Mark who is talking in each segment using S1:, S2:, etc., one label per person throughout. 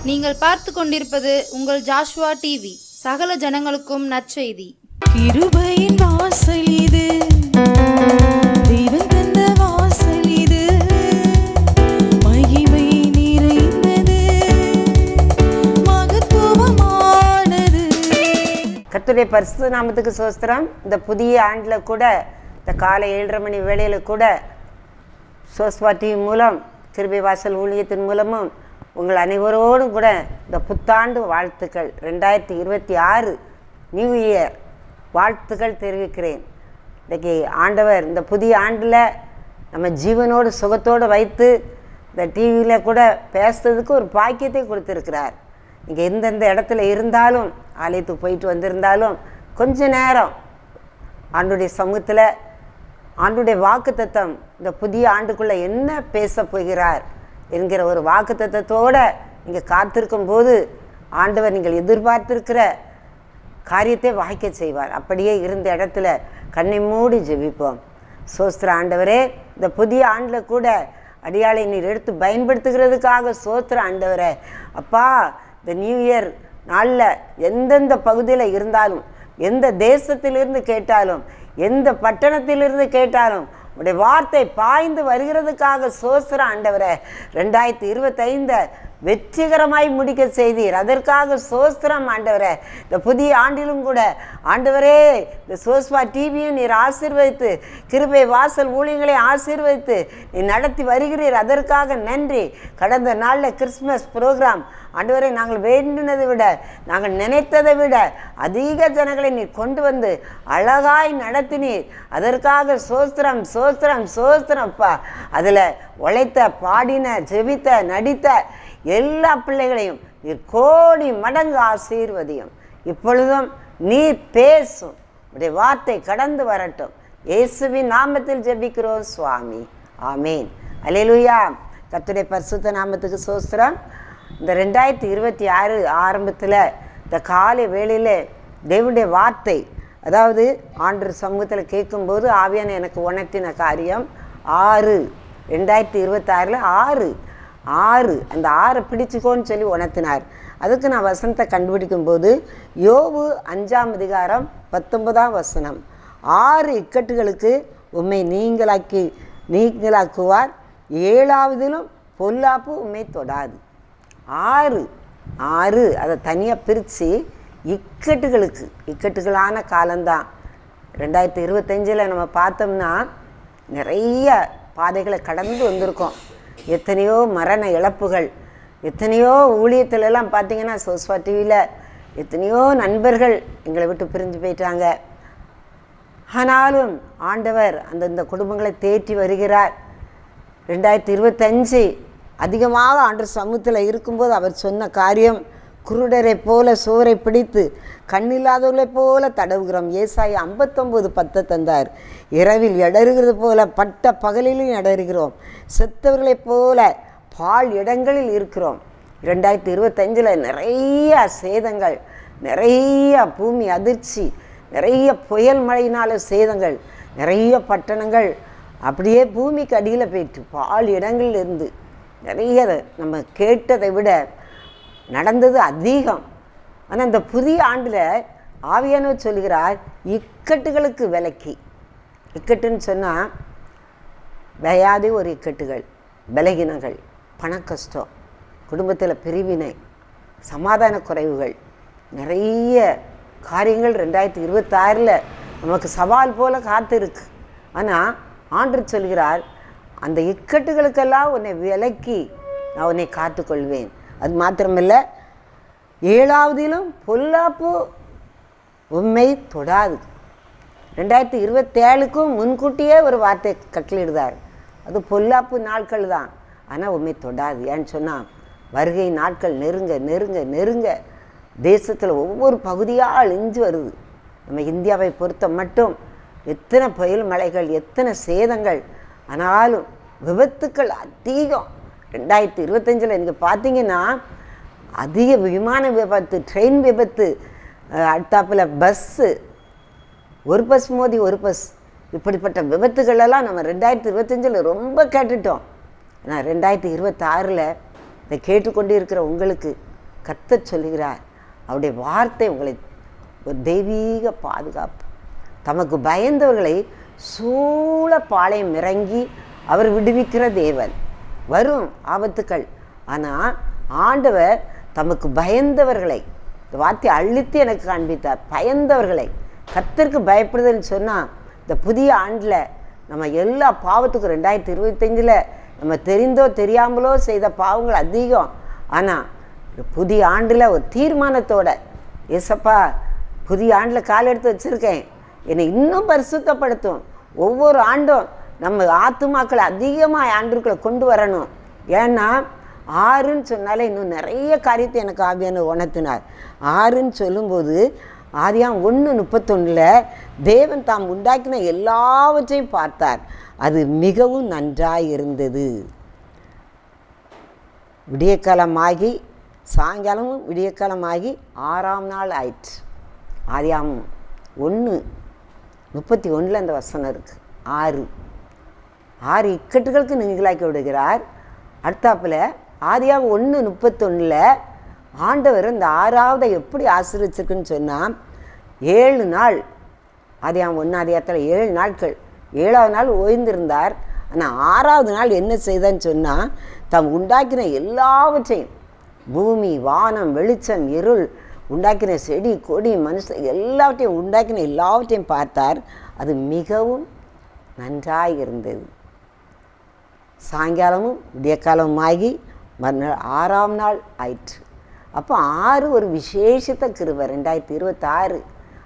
S1: நீங்கள் பார்த்து கொண்டிருப்பது உங்கள் ஜாஷ்வா டிவி. சகல ஜனங்களுக்கும் நற்செய்தி.
S2: கிருபையின் வாசல் இது, தெய்வம் தந்த வாசல் இது, மகிமை நிறைந்தது, மகத்துவமானது.
S3: கர்த்தருடைய பரிசுத்த நாமத்துக்கு ஸ்தோத்திரம். இந்த புதிய ஆண்டில் கூட இந்த காலை 7:30 மணி வேளையில் கூட ஜாஷ்வா டிவி மூலம் கிருபை வாசல் ஊழியத்தின் மூலமும் உங்கள் அனைவரோடும் கூட இந்த புத்தாண்டு வாழ்த்துக்கள் 2026 நியூ இயர் வாழ்த்துக்கள் தெரிவிக்கிறேன். இன்றைக்கி ஆண்டவர் இந்த புதிய ஆண்டில் நம்ம ஜீவனோடு சுகத்தோடு வைத்து இந்த டிவியில் கூட பேசுறதுக்கு ஒரு பாக்கியத்தை கொடுத்துருக்கிறார். நீங்கள் எந்தெந்த இடத்துல இருந்தாலும், ஆலயத்துக்கு போயிட்டு வந்திருந்தாலும் கொஞ்ச நேரம் ஆண்டுடைய சமூகத்தில் ஆண்டுடைய வாக்குத்தத்தம் இந்த புதிய ஆண்டுக்குள்ளே என்ன பேச போகிறார் என்கிற ஒரு வாக்குத்தத்தத்தோடு நீங்கள் காத்திருக்கும் போது ஆண்டவர் நீங்கள் எதிர்பார்த்திருக்கிற காரியத்தை வாய்க்க செய்வார். அப்படியே இருந்த இடத்துல கண்ணை மூடி ஜெபிப்போம். சோஸ்திர ஆண்டவரே, இந்த புதிய ஆண்டில் கூட அடியாளை நீர் எடுத்து பயன்படுத்துகிறதுக்காக சோஸ்திர ஆண்டவரே. அப்பா, இந்த நியூ இயர் நாளில் எந்தெந்த பகுதியில் இருந்தாலும், எந்த தேசத்திலிருந்து கேட்டாலும், எந்த பட்டணத்திலிருந்து கேட்டாலும் உடைய வார்த்தை பாய்ந்து வருகிறதுக்காக சோஸ்திர ஆண்டவரே. 2025 வெற்றிகரமாய் முடிக்க செய்தீர், அதற்காக சோஸ்திரம் ஆண்டவரே. இந்த புதிய ஆண்டிலும் கூட ஆண்டவரே, இந்த ஜாஷ்வா டிவியை நீர் ஆசீர்வதித்து, கிருபை வாசல் ஊழியங்களை ஆசீர்வதித்து நீ நடத்தி வருகிறீர், அதற்காக நன்றி. கடந்த நாளில் கிறிஸ்மஸ் ப்ரோக்ராம் ஆண்டவரை நாங்கள் வேண்டினதை விட, நாங்கள் நினைத்ததை விட அதிக ஜனங்களை நீர் கொண்டு வந்து அழகாய் நடத்தினீர், அதற்காக சோஸ்திரம் சோஸ்திரம் சோஸ்திரம்ப்பா. அதில் உழைத்த, பாடின, ஜெபித்த, நடித்த எல்லா பிள்ளைகளையும் நீர் கோடி மடங்கு ஆசீர்வதியும். இப்பொழுதும் நீர் பேசும், உடைய வார்த்தை கடந்து வரட்டும். இயேசுவின் நாமத்தில் ஜெபிக்கிறோம் சுவாமி, ஆமேன். அல்லேலூயா. கர்த்தருடைய பரிசுத்த நாமத்துக்கு ஸ்தோத்திரம். இந்த 2026 ஆரம்பத்தில் இந்த காலை வேளையில் தேவனுடைய வார்த்தை, அதாவது ஆண்டவர் சமூகத்தில் கேட்கும்போது ஆவியான எனக்கு உணர்த்தின காரியம் 6 2026 6 அந்த 6 பிடிச்சிக்கோன்னு சொல்லி உணர்த்தினார். அதுக்கு நான் வசனத்தை கண்டுபிடிக்கும்போது யோபு 5ஆம் அதிகாரம் 19ஆம் வசனம், 6 இக்கட்டுகளுக்கு உம்மை நீங்களாக்குவார், 7ஆவதிலும் பொல்லாப்பு உம்மை தொடாது. 6 அதை தனியாக பிரித்து இக்கட்டுகளான காலம்தான் 2025 நம்ம பார்த்தோம்னா நிறைய பாதைகளை கடந்து வந்திருக்கோம். எத்தனையோ மரண இழப்புகள், எத்தனையோ ஊழியத்திலெல்லாம் பார்த்திங்கன்னா ஜாஷ்வா டிவியில் எத்தனையோ நண்பர்கள் எங்களை விட்டு பிரிஞ்சு போயிட்டாங்க. ஆனாலும் ஆண்டவர் அந்தந்த குடும்பங்களை தேற்றி வருகிறார். 2025 அதிகமாக ஆண்டவர் சமூகத்தில் இருக்கும்போது அவர் சொன்ன காரியம், குருடரை போல சோரை பிடித்து கண்ணில்லாதவர்களை போல தடவுகிறோம். ஏசாயா 59:10 தந்தார். இரவில் இடறுகிறது போல பட்ட பகலிலும் இடறுகிறோம், செத்தவர்களைப் போல பால் இடங்களில் இருக்கிறோம். 2025 நிறைய சேதங்கள், நிறைய பூமி அதிர்ச்சி, நிறைய புயல் மழையினால சேதங்கள், நிறைய பட்டணங்கள் அப்படியே பூமிக்கு அடியில் போயிட்டு பால் இடங்களில் இருந்து நிறைய நம்ம கேட்டதை விட நடந்தது அதிகம். ஆனால் இந்த புதிய ஆண்டில் ஆவியானவர் சொல்கிறார், இக்கட்டுகளுக்கு விலக்கி. இக்கட்டுன்னு சொன்னால் வியாதி ஒரு இக்கட்டுகள், பலகீனங்கள், பணக்கஷ்டம், குடும்பத்தில் பிரிவினை, சமாதான குறைவுகள், நிறைய காரியங்கள் 2026 நமக்கு சவால் போல் காத்திருக்கு. ஆனால் ஆண்டவர் சொல்கிறார், அந்த இக்கட்டுகளுக்கெல்லாம் உன்னை விலக்கி நான் உன்னை காத்துக்கொள்வேன். அது மாத்திரமில்லை, 7ஆவதிலும் பொல்லாப்பு உம்மை தொடாது. 2027க்கும் முன்கூட்டியே ஒரு வார்த்தை கட்டளிடுதார், அது பொல்லாப்பு நாட்கள் தான், ஆனால் உம்மை தொடாது. ஏன்னு சொன்னால் வருகை நாட்கள் நெருங்க நெருங்க நெருங்க தேசத்தில் ஒவ்வொரு பகுதியாக அழிஞ்சு வருது. நம்ம இந்தியாவை பொறுத்த மட்டும் எத்தனை புயல் மழைகள், எத்தனை சேதங்கள், ஆனாலும் விபத்துக்கள் அதிகம். 2025 நீங்கள் பார்த்தீங்கன்னா அதிக விமான விபத்து, ட்ரெயின் விபத்து, அடுத்தாப்பில் பஸ்ஸு, ஒரு பஸ் மோதி ஒரு பஸ், இப்படிப்பட்ட விபத்துகளெல்லாம் நம்ம 2025 ரொம்ப கேட்டுட்டோம். ஆனால் 2026 இதை கேட்டுக்கொண்டு இருக்கிற உங்களுக்கு கர்த்தர் சொல்லுகிறார், அவருடைய வார்த்தை உங்களை ஒரு தெய்வீக பாதுகாப்பு. தமக்கு பயந்தவர்களை சூழ பாளையம் இறங்கி அவர் விடுவிக்கிற தேவன். வரும் ஆபத்துக்கள், ஆனால் ஆண்டவர் தமக்கு பயந்தவர்களை, இந்த வார்த்தை அழுத்தி எனக்கு காண்பித்தார். பயந்தவர்களை, கர்த்தருக்கு பயப்படுதல்னு சொன்னால் இந்த புதிய ஆண்டில் நம்ம எல்லா பாவத்துக்கும் 2025 நம்ம தெரிந்தோ தெரியாமலோ செய்த பாவங்கள் அதிகம். ஆனால் புதிய ஆண்டில் ஒரு தீர்மானத்தோட, ஏசப்பா புதிய ஆண்டில் கால் எடுத்து வச்சுருக்கேன், என்னை இன்னும் பரிசுத்தப்படுத்தும். ஒவ்வொரு ஆண்டும் நம்ம ஆத்துமாக்களை அதிகமாக ஆண்டுக்குள்ளே கொண்டு வரணும். ஏன்னா 6ன்னு சொன்னாலே இன்னும் நிறைய காரியத்தை எனக்கு ஆவியான உணர்த்தினார். 6ன்னு சொல்லும்போது ஆதியாம் 1:31 தேவன் தாம் உண்டாக்கின எல்லாவற்றையும் பார்த்தார், அது மிகவும் நன்றாய் இருந்தது. விடியற்காலமாகி சாயங்காலமும் விடியற்காலமாகி 6ஆம் நாள் ஆயிற்று. ஆதியாம் 1:31 அந்த வசனம் இருக்குது. 6 இக்கட்டுகளுக்கு நீங்களாக்கி விடுகிறார். அடுத்தாப்பில் ஆதியாம் 1:31 ஆண்டவர் இந்த 6ஆவதை எப்படி ஆசீர்வச்சிருக்குன்னு சொன்னால் 7 நாள், ஆதியாம் 1 அதிகாரத்தில் 7 நாட்கள், 7ஆவது நாள் ஓய்ந்திருந்தார். ஆனால் 6ஆவது நாள் என்ன செய்தான்னு சொன்னால் தாம் உண்டாக்கின எல்லாவற்றையும், பூமி வானம் வெளிச்சம் இருள், உண்டாக்கின செடி கொடி மனுஷன் எல்லாவற்றையும் உண்டாக்கின எல்லாவற்றையும் பார்த்தார், அது மிகவும் நன்றாய் இருந்தது. சாயங்காலமும் விடியற்காலமாகி மறுநாள் 6ஆம் நாள் ஆயிற்று. அப்போ 6 ஒரு விசேஷத்த கிருபை. 2026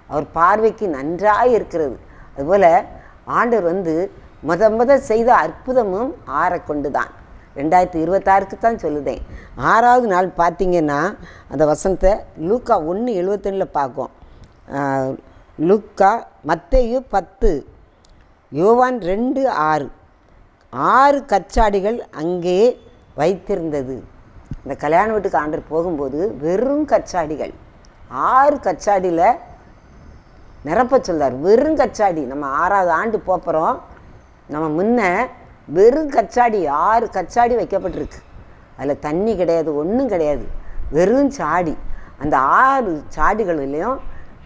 S3: அவர் பார்வைக்கு நன்றாய் இருக்கிறது. அதுபோல் ஆண்டவர் முத செய்த அற்புதமும் 6 கொண்டு தான். 2026க்கு தான் சொல்லுதேன். 6ஆவது நாள் பார்த்திங்கன்னா அந்த வசனத்தை லூக்கா 1:72 பார்க்கும். லூக்கா, மத்தேயு 10, யோவான் 2:6 6 கச்சாடிகள் அங்கே வைத்திருந்தது. இந்த கல்யாண வீட்டுக்கு ஆண்டவர் போகும்போது வெறும் கச்சாடிகள் 6 கச்சாடியில் நிரப்ப சொல்றார். வெறும் கச்சாடி. நம்ம 6ஆவது ஆண்டு போகிறோம், நம்ம முன்ன வெறும் கச்சாடி 6 கச்சாடி வைக்கப்பட்டிருக்கு. அதில் தண்ணி கிடையாது, ஒன்றும் கிடையாது, வெறும் சாடி. அந்த 6 சாடிகளிலையும்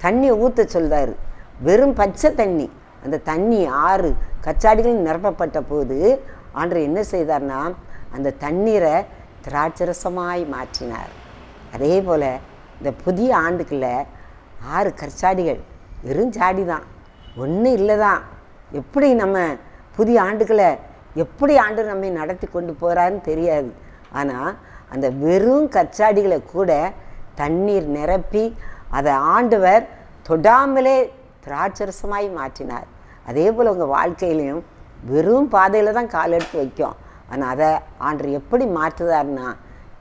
S3: தண்ணியை ஊற்ற சொல்றாரு. வெறும் பச்சை தண்ணி. அந்த தண்ணி 6 கச்சாடிகள் நிரப்பப்பட்ட போது ஆண்டவர் என்ன செய்தார்னா அந்த தண்ணீரை திராட்சரசமாய் மாற்றினார். அதே போல் இந்த புதிய ஆண்டுக்குள்ள 6 கற்சாடிகள், வெறும் சாடி தான், ஒன்றும் இல்லை தான். எப்படி நம்ம புதிய ஆண்டுக்களை எப்படி ஆண்டு நம்மை நடத்தி கொண்டு போகிறான்னு தெரியாது. ஆனால் அந்த வெறும் கச்சாடிகளை கூட தண்ணீர் நிரப்பி அதை ஆண்டவர் தொடாமலே திராட்சரசமாய் மாற்றினார். அதே போல் உங்கள் வாழ்க்கையிலையும் வெறும் பாதையில் தான் கால் எடுத்து வைக்கும். ஆனால் அதை ஆண்டவர் எப்படி மாற்றுதார்னா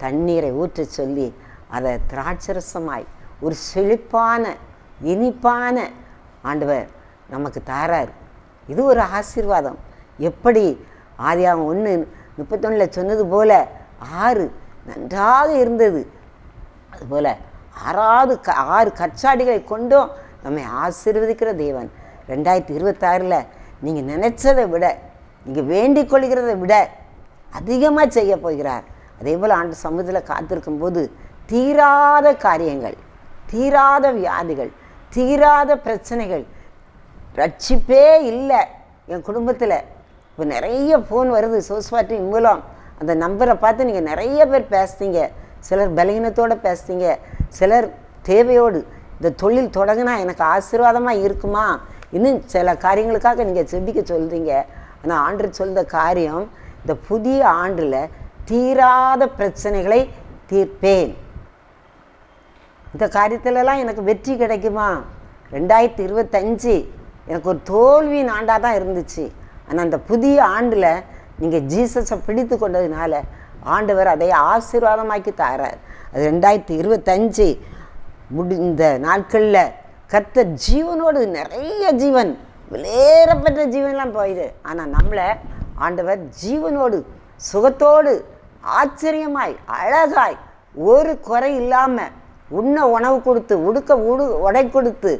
S3: தண்ணீரை ஊற்ற சொல்லி அதை திராட்சரசமாய் ஒரு செழிப்பான இனிப்பான ஆண்டவர் நமக்கு தாரார். இது ஒரு ஆசீர்வாதம். எப்படி ஆதியாகமம் 1:31 சொன்னது போல 6 நன்றாக இருந்தது. அதுபோல் 6 கற்சாடிகளை கொண்டும் நம்மை ஆசீர்வதிக்கிற தேவன் 2026 நீங்கள் நினைச்சதை விட, நீங்கள் வேண்டிக் கொள்கிறதை விட அதிகமாக செய்ய போகிறார். அதே போல் ஆண்டு சமூகத்தில் காத்திருக்கும் போது தீராத காரியங்கள், தீராத வியாதிகள், தீராத பிரச்சனைகள், ரட்சிப்பே இல்லை என் குடும்பத்தில். இப்போ நிறைய ஃபோன் வருது சோஸ்வாட்டி மூலம். அந்த நம்பரை பார்த்து நீங்கள் நிறைய பேர் பேசுகிறீங்க. சிலர் பலகீனத்தோடு பேசுகிறீங்க, சிலர் தேவையோடு. இந்த தொழில் தொடங்கினா எனக்கு ஆசீர்வாதமாக இருக்குமா, இன்னும் சில காரியங்களுக்காக நீங்கள் செபிக்க சொல்கிறீங்க. ஆனால் ஆண்டவர் சொல்கிற காரியம், இந்த புதிய ஆண்டில் தீராத பிரச்சனைகளை தீர்ப்பேன். இந்த காரியத்திலலாம் எனக்கு வெற்றி கிடைக்குமா? 2025 எனக்கு ஒரு தோல்வியின் ஆண்டாக தான் இருந்துச்சு. ஆனால் அந்த புதிய ஆண்டில் நீங்கள் ஜீசஸை பிடித்து கொண்டதுனால ஆண்டவர் அதை ஆசீர்வாதமாக்கி தாரார். அது 2025 இந்த நாட்களில் கர்த்தர் ஜீவனோடு நிறைய ஜீவன், விலையேறப்பட்ட ஜீவன்லாம் போயிடு. ஆனால் நம்மளை ஆண்டவர் ஜீவனோடு சுகத்தோடு ஆச்சரியமாய் அழகாய் ஒரு குறை இல்லாமல் உண்ண உணவு கொடுத்து உடுக்க உடை கொடுத்து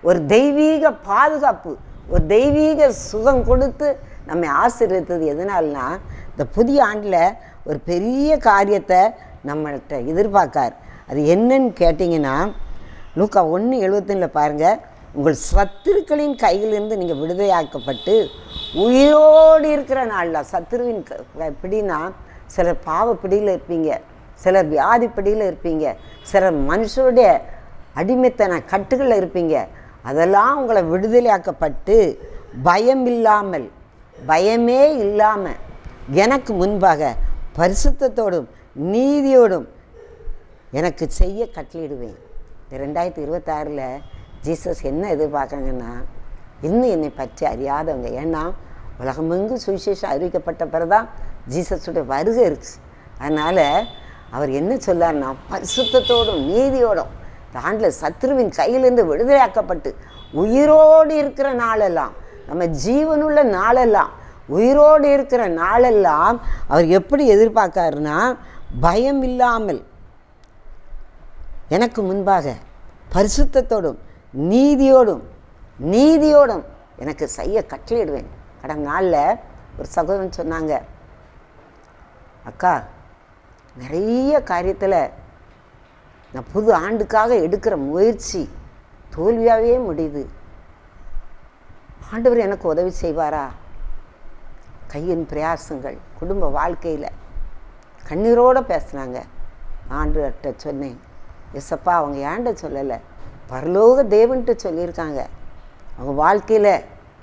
S3: ஒரு தெய்வீக பாதுகாப்பு, ஒரு தெய்வீக சுகம் கொடுத்து நம்மை ஆசீர்வதித்தது. எதனால்னா இந்த புதிய ஆண்டில் ஒரு பெரிய காரியத்தை நம்மள்கிட்ட எதிர்பார்க்கார். அது என்னன்னு கேட்டிங்கன்னா, லூக்கா 1:71 பாருங்கள், உங்கள் சத்துருக்களின் கையிலிருந்து நீங்கள் விடுதலையாக்கப்பட்டு உயிரோடு இருக்கிற நாளில், சத்துருவின் பிடினா சிலர் பாவ பிடியில் இருப்பீங்க, சிலர் வியாதி பிடியில் இருப்பீங்க, சிலர் மனுஷருடைய அடிமைத்தன கட்டுகளில் இருப்பீங்க. அதெல்லாம் உங்களை விடுதலையாக்கப்பட்டு பயமே இல்லாமல் எனக்கு முன்பாக பரிசுத்தத்தோடும் நீதியோடும் எனக்கு செய்ய கட்டளையிடுவேன். இந்த 2026 ஜீசஸ் என்ன எதிர்பார்க்குறாங்கன்னா, இன்னும் என்னை பற்றி அறியாதவங்க, ஏன்னா உலகமெங்கும் சுவிசேஷம் அறிவிக்கப்பட்ட பிறகுதான் ஜீசஸுடைய வருகை இருக்குது. அதனால் அவர் என்ன சொல்லார்னா, பரிசுத்தத்தோடும் நீதியோடும் இந்த ஆண்டில் சத்ருவின் கையிலேருந்து விடுதலையாக்கப்பட்டு உயிரோடு இருக்கிற நாளெல்லாம், நம்ம ஜீவனுள்ள நாளெல்லாம், உயிரோடு இருக்கிற நாளெல்லாம் அவர் எப்படி எதிர்பார்க்காருன்னா, பயம் இல்லாமல் எனக்கு முன்பாக பரிசுத்தத்தோடும் நீதியோடும் எனக்கு செய்ய கட்டளையிடுவேன். கடந்த நாளில் ஒரு சகோதரன் சொன்னாங்க, அக்கா நிறைய காரியத்தில் நான் புது ஆண்டுக்காக எடுக்கிற முயற்சி தோல்வியாகவே முடியுது, ஆண்டவர் எனக்கு உதவி செய்வாரா? கையின் பிரயாசங்கள் குடும்ப வாழ்க்கையில் கண்ணீரோடு பேசுனாங்க. ஆண்டவர்கிட்ட சொன்னேன், எஸ்ஸப்பா அவங்க ஏண்ட சொல்லலை, பரலோக தேவன்ட்டு சொல்லியிருக்காங்க. அவங்க வாழ்க்கையில்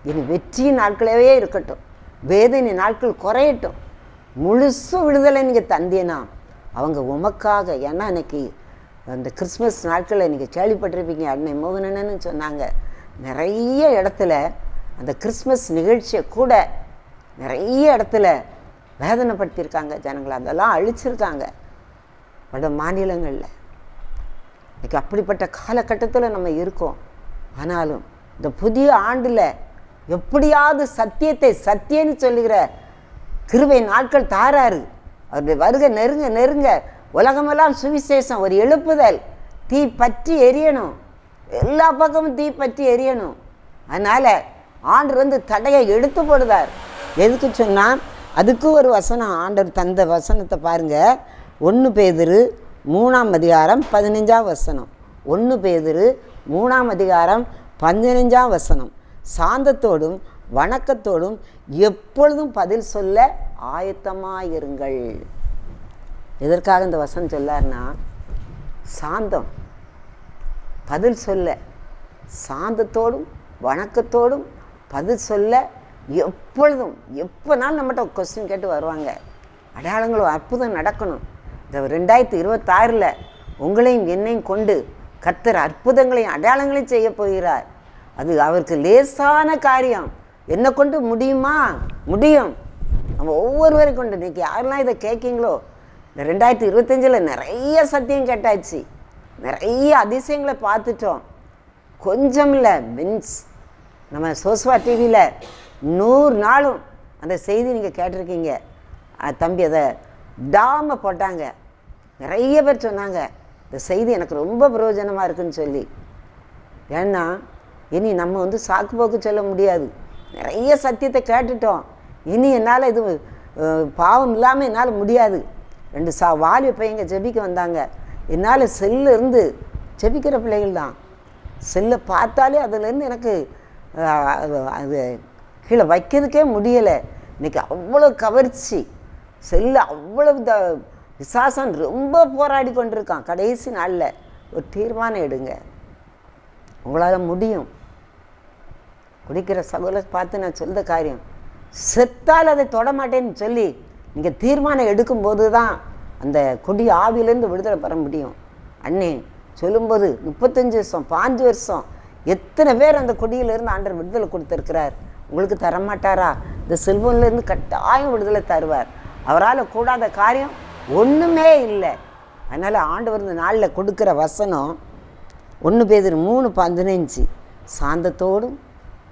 S3: இனி வெற்றி நாட்களவே இருக்கட்டும், வேதனை நாட்கள் குறையட்டும், முழுசு விடுதலை நீங்கள் தந்தேனா அவங்க உமக்காக. ஏன்னா இன்னைக்கு அந்த கிறிஸ்மஸ் நாட்களில் நீங்கள் கேள்விப்பட்டிருப்பீங்க, அன்னை மோகனன்னு சொன்னாங்க, நிறைய இடத்துல அந்த கிறிஸ்மஸ் நிகழ்ச்சியை கூட நிறைய இடத்துல வேதனைப்படுத்தியிருக்காங்க ஜனங்களை, அதெல்லாம் அழிச்சிருக்காங்க வட மாநிலங்களில். இன்றைக்கி அப்படிப்பட்ட காலகட்டத்தில் நம்ம இருக்கோம். ஆனாலும் இந்த புதிய ஆண்டில் எப்படியாவது சத்தியன்னு சொல்லுகிற கிருபை நாட்கள் தாராரு. அவருடைய வருகை நெருங்க உலகமெல்லாம் சுவிசேஷம், ஒரு எழுப்புதல், தீ பற்றி எரியணும், எல்லா பக்கமும் தீ பற்றி எரியணும். அதனால் ஆண்டவர் தடையை எடுத்து போடுதார். எதுக்கு சொன்னால், அதுக்கு ஒரு வசனம் ஆண்டவர் தந்த வசனத்தை பாருங்கள். 1 பேதுரு 3:15 1 பேதுரு 3:15 சாந்தத்தோடும் வணக்கத்தோடும் எப்பொழுதும் பதில் சொல்ல ஆயத்தமாயிருங்கள். எதற்காக இந்த வசனம் சொல்லார்னா, சாந்தம் பதில் சொல்ல, சாந்தத்தோடும் வணக்கத்தோடும் பதில் சொல்ல எப்பொழுதும், எப்போனாலும் நம்மகிட்ட கொஸ்டின் கேட்டு வருவாங்க. அடையாளங்களும் அற்புதம் நடக்கணும். இந்த 2026 உங்களையும் என்னையும் கொண்டு கர்த்தர் அற்புதங்களையும் அடையாளங்களையும் செய்ய போகிறார். அது அவருக்கு லேசான காரியம். என்னை கொண்டு முடியுமா? முடியும். நம்ம ஒவ்வொருவரை கொண்டு, இன்றைக்கி யாரெல்லாம் இதை கேட்கீங்களோ, இந்த 2025 நிறைய சத்தியம் கேட்டாச்சு, நிறைய அதிசயங்களை பார்த்துட்டோம். கொஞ்சம் இல்லை, மீன்ஸ் நம்ம சோஸ்வா டிவியில் 100 நாளும் அந்த செய்தி நீங்கள் கேட்டிருக்கீங்க. தம்பி அதை விடாம போட்டாங்க. நிறைய பேர் சொன்னாங்க, இந்த செய்தி எனக்கு ரொம்ப பிரயோஜனமாக இருக்குன்னு சொல்லி. ஏன்னா இனி நம்ம சாக்கு போக்கு சொல்ல முடியாது. நிறைய சத்தியத்தை கேட்டுட்டோம். இனி என்னால் இது பாவம் இல்லாமல் என்னால் முடியாது. 2 வாலிப பையங்க ஜெபிக்க வந்தாங்க. என்னால் செல்லு இருந்து ஜெபிக்கிற பிள்ளைகள் தான். செல்லை பார்த்தாலே அதுலேருந்து எனக்கு அது கீழே வைக்கிறதுக்கே முடியலை. இன்றைக்கி அவ்வளோ கவர்ச்சி, செல்லு அவ்வளோ விசாசம் ரொம்ப போராடி கொண்டிருக்கான். கடைசி நாளில் ஒரு தீர்மானம் எடுங்க, உங்களால் முடியும். குடிக்கிற சகோதரரை பார்த்து நான் சொல்கிற காரியம், செத்தால் அதை தொடமாட்டேன்னு சொல்லி நீங்கள் தீர்மானம் எடுக்கும்போது தான் அந்த கொடி ஆவியிலேருந்து விடுதலை பெற முடியும். அண்ணே சொல்லும்போது 35 வருஷம் 5 வருஷம் எத்தனை பேர் அந்த கொடியிலேருந்து ஆண்டவர் விடுதலை கொடுத்துருக்கிறார். உங்களுக்கு தரமாட்டாரா? இந்த செல்வன்லேருந்து கட்டாயம் விடுதலை தருவார். அவரால் கூடாத காரியம் ஒன்றுமே இல்லை. அதனால் ஆண்டவர் இந்த நாளில் கொடுக்குற வசனம் 1 பேதுரு 3:15 சாந்தத்தோடும்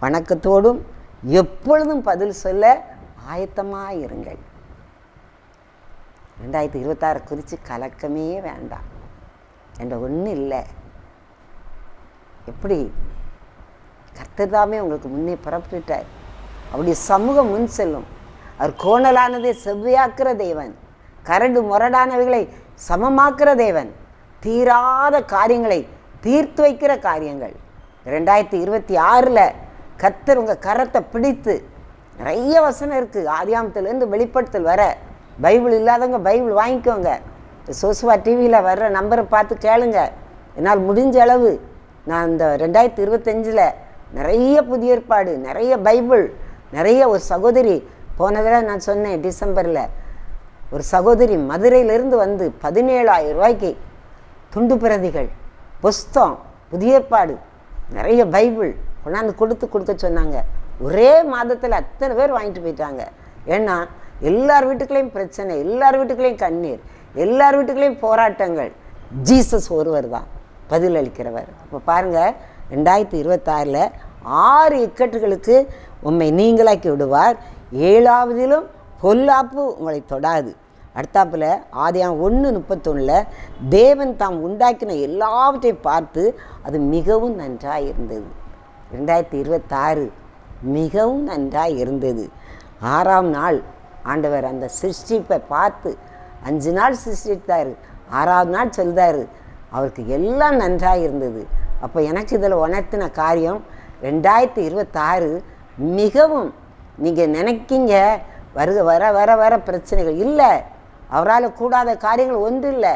S3: வணக்கத்தோடும் எப்பொழுதும் பதில் சொல்ல ஆயத்தமாக இருங்கள். 2026 குறித்து கலக்கமே வேண்டாம். என்ற ஒன்றும் இல்லை. எப்படி கர்த்தர் தாமே உங்களுக்கு முன்னே புறப்பட்டுட்டார். அவருடைய சமூகம் முன் செல்லும். அவர் கோணலானதை செவ்வையாக்குற தேவன், கரடு முரடானவைகளை சமமாக்குற தேவன், தீராத காரியங்களை தீர்த்து வைக்கிற காரியங்கள். 2026 கர்த்தர் உங்கள் கரத்தை பிடித்து, நிறைய வசனம் இருக்குது ஆதியாமத்திலேருந்து வெளிப்படுத்தல் வர. பைபிள் இல்லாதவங்க பைபிள் வாங்கிக்கோங்க. சோசுவா டிவியில் வர்ற நம்பரை பார்த்து கேளுங்க. என்னால் முடிஞ்ச அளவு நான் இந்த 2025 நிறைய புதிய ஏற்பாடு, நிறைய பைபிள், நிறைய ஒரு சகோதரி போன தடவை நான் சொன்னேன் டிசம்பரில், ஒரு சகோதரி மதுரையிலிருந்து வந்து 17,000 ரூபாய்க்கு துண்டு பிரதிகள், புஸ்தகம், புதிய ஏற்பாடு, நிறைய பைபிள் கொண்டாந்து கொடுக்க சொன்னாங்க. ஒரே மாதத்தில் அத்தனை பேர் வாங்கிட்டு போயிட்டாங்க. ஏன்னா எல்லார் வீட்டுக்குள்ளேயும் பிரச்சனை, எல்லார் வீட்டுக்குள்ளேயும் கண்ணீர், எல்லார் வீட்டுக்குள்ளேயும் போராட்டங்கள். ஜீசஸ் ஒருவர் தான் பதில் அளிக்கிறவர். இப்போ பாருங்கள், 2026 6 இக்கட்டுகளுக்கு உம்மை நீங்களாக்கி விடுவார், 7ஆவதிலும் பொல்லாப்பு உங்களை தொடாது. அடுத்தாப்புல ஆதியாகமம் 1:31 தேவன் தாம் உண்டாக்கின எல்லாவற்றையும் பார்த்து அது மிகவும் நன்றாக இருந்தது. 2026 மிகவும் நன்றாக இருந்தது. 6ஆம் நாள் ஆண்டவர் அந்த சிருஷ்டிப்பை பார்த்து, 5 நாள் சிருஷ்டித்தார், 6ஆவது நாள் சொல்றாரு அவருக்கு எல்லாம் நன்றாக இருந்தது. அப்போ எனக்கு இதில் உணர்த்தின காரியம், 2026 மிகவும், நீங்கள் நினைக்கிங்க வர பிரச்சனைகள் இல்லை, அவரால் கூடாத காரியங்கள் ஒன்றும் இல்லை.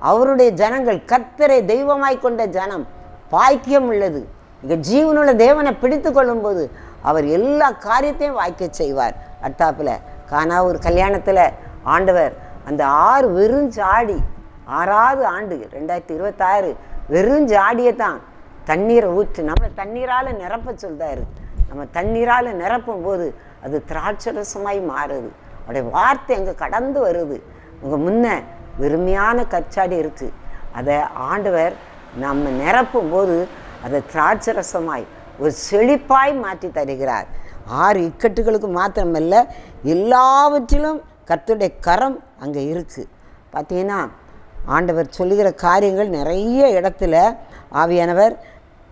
S3: அவருடைய ஜனங்கள் கர்த்தரை தெய்வமாய் கொண்ட ஜனம் பாக்கியம் உள்ளது. இங்கே ஜீவனுள்ள தேவனை பிடித்து கொள்ளும்போது அவர் எல்லா காரியத்தையும் வாய்க்க செய்வார். அடுத்தாப்பில் கானா ஒரு கல்யாணத்தில் ஆண்டவர் அந்த 6 வெறுஞ்சாடி, 6ஆவது ஆண்டு 2026 வெறுஞ்சாடியை தான் தண்ணீரை ஊற்றி நம்மளை தண்ணீரால் நிரப்ப சொல்றாரு. நம்ம தண்ணீரால் நிரப்பும் போது அது திராட்சரசமாய் மாறுது. அவருடைய வார்த்தை அங்கே கடந்து வருது. உங்கள் முன்ன வெறுமையான கச்சாடி இருக்குது, அதை ஆண்டவர் நம்ம நிரப்பும் போது அதை திராட்சரசமாய் ஒரு செழிப்பாய் மாற்றி தருகிறார். 6 இக்கட்டுகளுக்கு மாத்திரமல்ல, எல்லாவற்றிலும் கர்த்தருடைய கரம் அங்கே இருக்குது. பார்த்தீங்கன்னா ஆண்டவர் சொல்லுகிற காரியங்கள் நிறைய இடத்துல ஆவியானவர்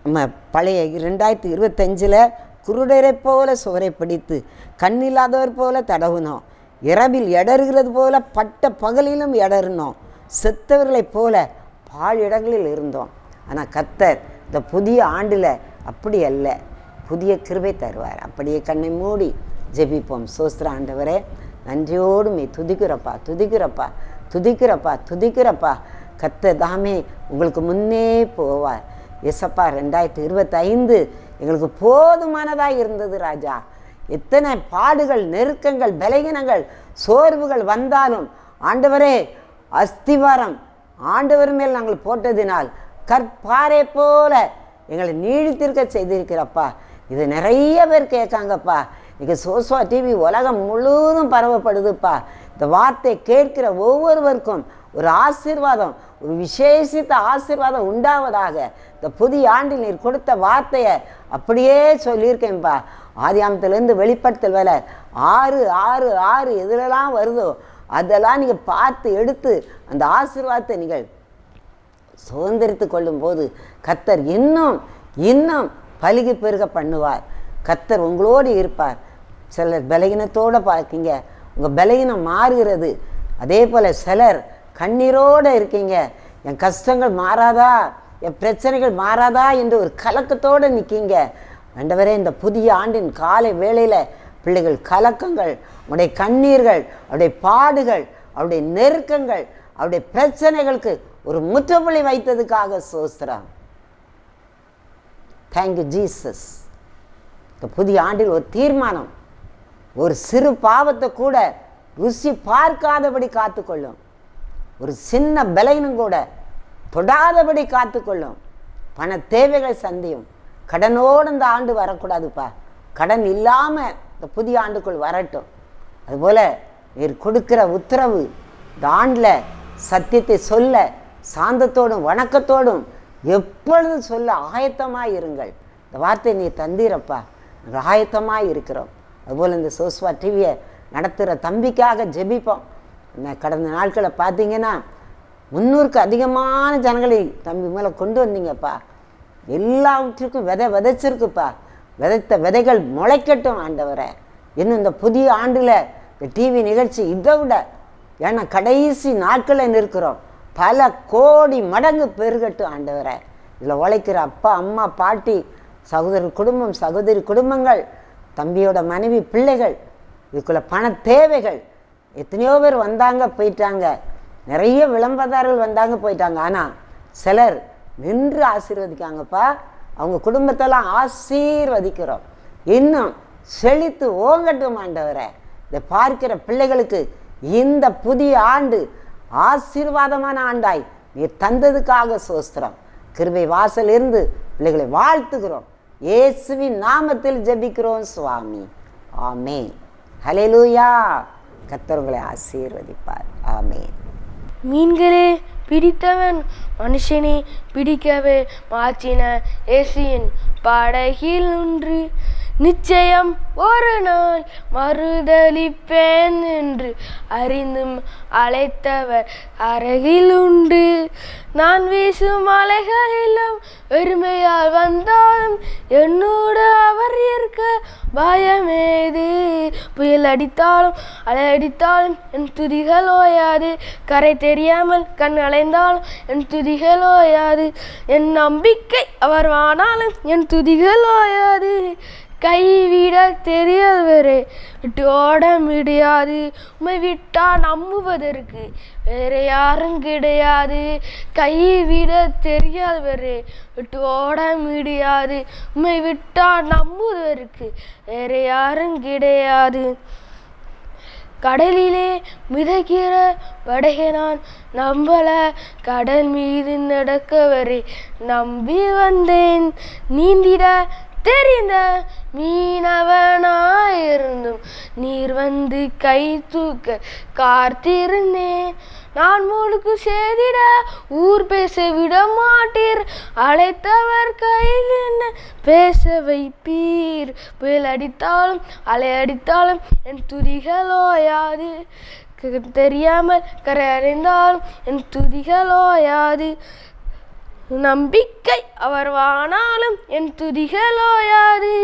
S3: நம்ம பழைய 2025 குருடரை போல சுவரை பிடித்து கண்ணில்லாதவர் போல தடவுனோம், இரவில் எடறுகிறது போல பட்ட பகலிலும் எடறினோம், செத்தவர்களைப் போல பால் இடங்களில் இருந்தோம். ஆனால் கர்த்தர் இந்த புதிய ஆண்டில் அப்படி அல்ல, புதிய கிருபை தருவார். அப்படியே கண்ணை மூடி ஜெபிப்போம். சோஸ்திர ஆண்டவரே, நன்றியோடு துதிக்கிறப்பா துதிக்கிறப்பா துதிக்கிறப்பா துதிக்கிறப்பா. கர்த்தர் தாமே உங்களுக்கு முன்னே போவார். ஏசப்பா, 2025 எங்களுக்கு போதுமானதாக இருந்தது ராஜா. எத்தனை பாடுகள், நெருக்கங்கள், பலகீனங்கள், சோர்வுகள் வந்தாலும் ஆண்டவரே, அஸ்திவாரம் ஆண்டவர் மேல் நாங்கள் போட்டதினால் கற்பாறை போல எங்களை நீடித்திருக்க செய்திருக்கிறப்பா. இது நிறைய பேர் கேட்காங்கப்பா. இங்கே சோஸ்வா டிவி உலகம் முழுவதும் பரவப்படுதுப்பா. இந்த வார்த்தை கேட்கிற ஒவ்வொருவருக்கும் ஒரு ஆசீர்வாதம், ஒரு விசேஷித்த ஆசீர்வாதம் உண்டாவதாக. இந்த புதிய ஆண்டில் நீர் கொடுத்த வார்த்தையை அப்படியே சொல்லியிருக்கேன்ப்பா. ஆதியாமத்திலேருந்து வெளிப்படுத்தல் வேலை 6 எதுலெல்லாம் வருதோ அதெல்லாம் நீங்கள் பார்த்து எடுத்து அந்த ஆசீர்வாதத்தை நீங்கள் சுதந்திரித்து கொள்ளும்போது கர்த்தர் இன்னும் இன்னும் பலுகி பெருக பண்ணுவார். கர்த்தர் உங்களோடு இருப்பார். சிலர் பலகீனத்தோடு பார்க்கீங்க, உங்கள் பலகீனம் மாறுகிறது. அதே போல் சிலர் கண்ணீரோடு இருக்கீங்க, என் கஷ்டங்கள் மாறாதா, என் பிரச்சனைகள் மாறாதா என்று ஒரு கலக்கத்தோடு நிற்கீங்க. ஆண்டவரே, இந்த புதிய ஆண்டின் காலை வேளையில் பிள்ளைகள் கலக்கங்கள், அவருடைய கண்ணீர்கள், அவருடைய பாடுகள், அவருடைய நெருக்கங்கள், அவருடைய பிரச்சனைகளுக்கு ஒரு முற்றுப்புள்ளி வைத்ததுக்காக சோஸ்திரம். Thank you Jesus. இந்த புதிய ஆண்டில் ஒரு தீர்மானம், ஒரு சிறு பாவத்தை கூட ருசி பார்க்காதபடி காத்துக்கொள்ளும், ஒரு சின்ன பலகீனம் கூட தொடாதபடி காத்துக்கொள்ளும். பண தேவைகள் சந்தியும். கடனோடு இந்த ஆண்டு வரக்கூடாதுப்பா. கடன் இல்லாமல் இந்த புதிய ஆண்டுக்குள் வரட்டும். அதுபோல் நீர் கொடுக்கிற உத்தரவு, இந்த ஆண்டில் சத்தியத்தை சொல்ல சாந்தத்தோடும் வணக்கத்தோடும் எப்பொழுதும் சொல்ல ஆயத்தமாக இருங்கள். இந்த வார்த்தை நீ தந்தீரப்பா, நாங்கள் ஆயத்தமாக இருக்கிறோம். அதுபோல் இந்த சோஸ்வா டிவியை நடத்துகிற தம்பிக்காக ஜெபிப்போம். கடந்த நாட்களை பார்த்தீங்கன்னா 300க்கு அதிகமான ஜனங்களை தம்பி மேலே கொண்டு வந்தீங்கப்பா. எல்லாவற்றுக்கும் விதைச்சிருக்குப்பா. விதைத்த விதைகள் முளைக்கட்டும் ஆண்டவரை. இன்னும் இந்த புதிய ஆண்டில் இந்த டிவி நிகழ்ச்சி இதை விட, ஏன்னா கடைசி நாட்களில் நிற்கிறோம். பல கோடி மடங்கு பெருகட்டும் ஆண்டவரே. இதில் உழைக்கிற அப்பா, அம்மா, பாட்டி, சகோதரர் குடும்பம், சகோதரி குடும்பங்கள், தம்பியோட மனைவி, பிள்ளைகள், இதுக்குள்ள பண தேவைகள், எத்தனையோ பேர் வந்தாங்க போயிட்டாங்க, நிறைய விளம்பரதாரர்கள் வந்தாங்க போயிட்டாங்க. ஆனால் சிலர் நின்று ஆசீர்வதிக்காங்கப்பா. அவங்க குடும்பத்தெல்லாம் ஆசீர்வதிக்கிறோம். இன்னும் செழித்து ஓங்கட்டும் ஆண்டவரே. இதை பார்க்கிற பிள்ளைகளுக்கு இந்த புதிய ஆண்டு ஆசீர்வாதமான ஆண்டாய் நீர் தந்ததுக்காக ஸ்தோத்திரம். கிருபை வாசல் இருந்து பிள்ளைகளை வாழ்த்துகிறோம். இயேசுவின் நாமத்தில் ஜெபிக்கிறோம் சுவாமி. ஆமென். ஹல்லேலூயா. கர்த்தர் உங்களை ஆசீர்வதிப்பார். ஆமென்.
S4: மீன்களே பிடித்தவன் மனுஷனை பிடிக்கவே மாற்றின இயேசுவின் படகில் ஒன்று நிச்சயம் ஒரு நாள் மறுதலிப்பேன் என்று அறிந்தும் அழைத்தவர் அருகில் உண்டு. நான் வீசும் அலைகளிலும் வெறுமையால் வந்தாலும் என்னோடு அவர் இருக்க பயமேது. புயல் அடித்தாலும் அலை அடித்தாலும் என் துதிகள் ஓயாது. கரை தெரியாமல் கண் அலைந்தாலும் என் துதிகள் ஓயாது. என் நம்பிக்கை அவர் வானாலும் என் துதிகள் ஓயாது. கைவிட தெரியாதவரே விட்டு ஓட முடியாது. உம்மை விட்டா நம்புவதற்கு வேற யாரும் கிடையாது. கைவிட தெரியாதவரே விட்டு ஓட முடியாது. உம்மை விட்டா நம்புவதற்கு வேற யாரும் கிடையாது. கடலிலே மிதக்கிற படகை நான் நம்பல, கடல் மீது நடக்கவரை நம்பி வந்தேன். நீந்திட தெரிந்த மீனவனாயிருந்தும் நீர் வந்து கை தூக்க காத்திருந்தேன். நான் முழுக்கு செய்திட ஊர் பேச விட மாட்டீர். அழைத்தவர் கையில் என்ன பேச வைப்பீர். புயல் அடித்தாலும் அலை அடித்தாலும் என் துதிகள் ஓயாது. தெரியாமல் கரை அறிந்தாலும் என் துதிகள் ஓயாது. நம்பிக்கை அவர் வானாலும் என் துதிகள் ஓயாது.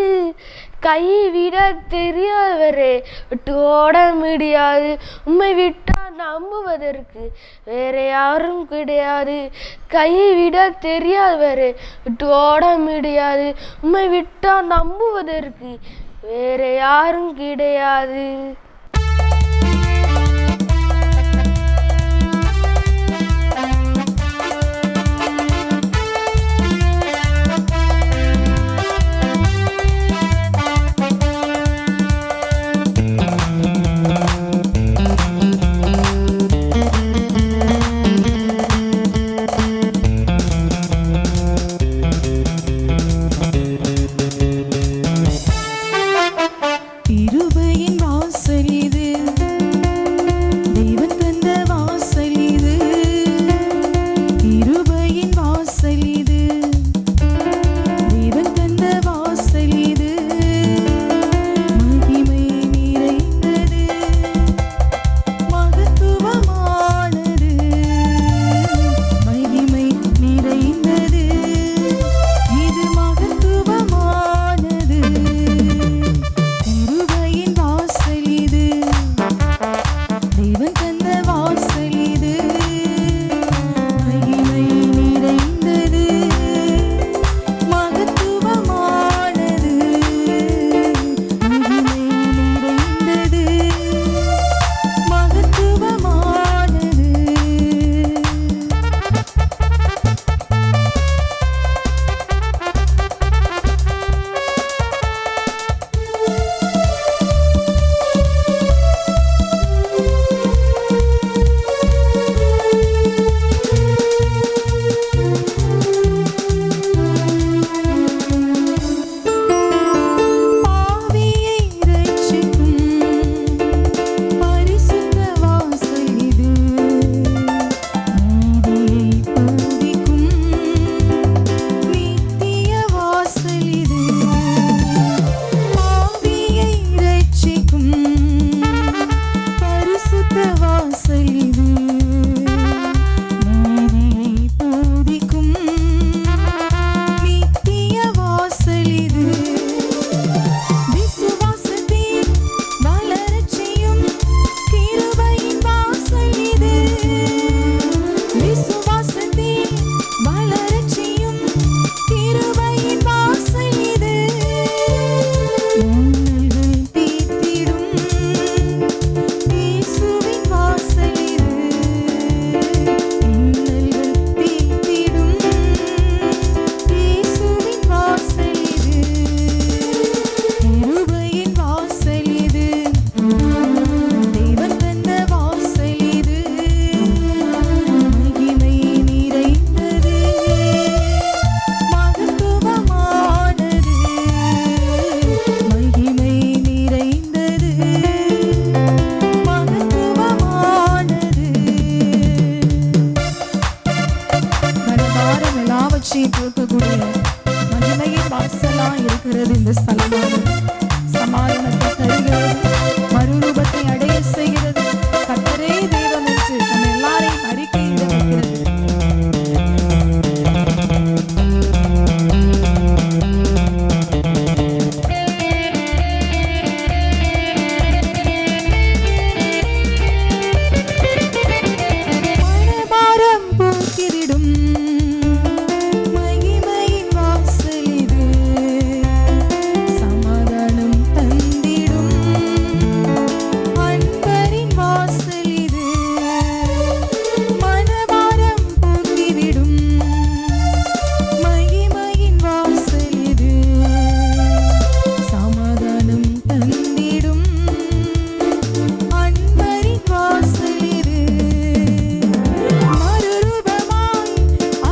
S4: கைவிட தெரியாதவரே விட்டு ஓட முடியாது. உம்மை விட்டா நம்புவதற்கு வேற யாரும் கிடையாது. கைவிட தெரியாதவரே விட்டு ஓட முடியாது. உம்மை விட்டா நம்புவதற்கு வேற யாரும் கிடையாது.
S2: கிருபையின் வாசல் பாவம் எல்லாவற்றையும் போக்கக்கூடிய மகிமையின் வாசலா இருக்கிறது இந்த ஸ்தலமானது. சமாதானத்தை தருகிறது, மறுரூபத்தை அடைய செய்கிறது. கர்த்தரே தெய்வம் என்று நம்ம எல்லாரையும் அறிக்கையிட வைக்கிறது. மனபாரம் போக்கிடும் மகிமையின் வாசல் இது. சமாதானம் தந்திடும் அன்பரின் வாசல் இது. மனபாரம் போக்கிவிடும் மகிமையின் வாசல் இது. சமாதானம் தந்திடும் அன்பரின் வாசல் இது. மறுரூபமாய்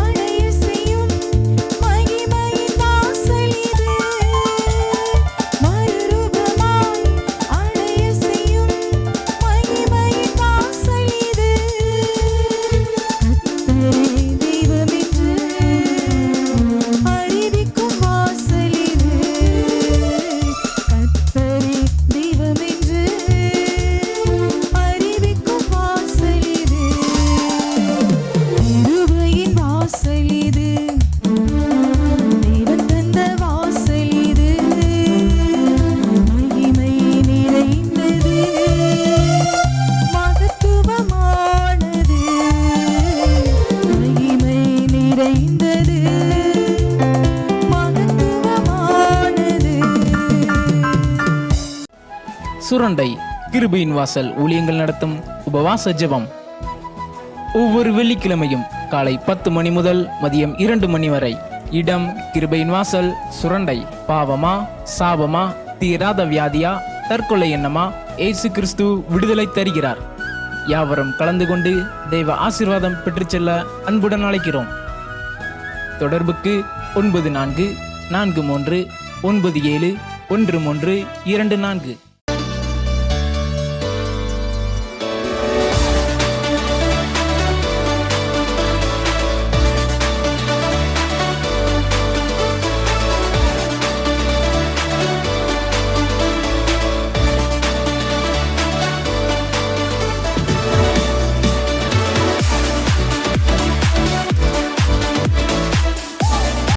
S2: அடைய செய்யும் மகிமையின் வாசல் இது. மறுரூபமாய் அடைய செய்யும் மகிமையின் வாசல் இது. கர்த்தரே தெய்வம் என்று அறிவிக்கும் வாசல் இது. கர்த்தரே தெய்வம் என்று அறிவிக்கும் வாசல் இது. கிருபையின் வாசல் இது. தேவன் தந்த வாசல் இது. மகிமை நிறைந்தது, மகத்துவமானது. மகிமை நிறைந்தது, மகத்துவமானது.
S5: சுரண்டை கிருபையின் வாசல் ஊழியங்கள் நடத்தும் உபவாச ஜெபம் ஒவ்வொரு வெள்ளிக்கிழமையும் காலை 10 மணி முதல் மதியம் 2 மணி வரை. இடம் கிருபையின் வாசல், சுரண்டை. பாவமா, சாபமா, தீராத வியாதியா, தற்கொலை எண்ணமா, இயேசு கிறிஸ்து விடுதலை தருகிறார். யாவரும் கலந்து கொண்டு தெய்வ ஆசீர்வாதம் பெற்றுச் செல்ல அன்புடன் அழைக்கிறோம். தொடர்புக்கு 9443971324.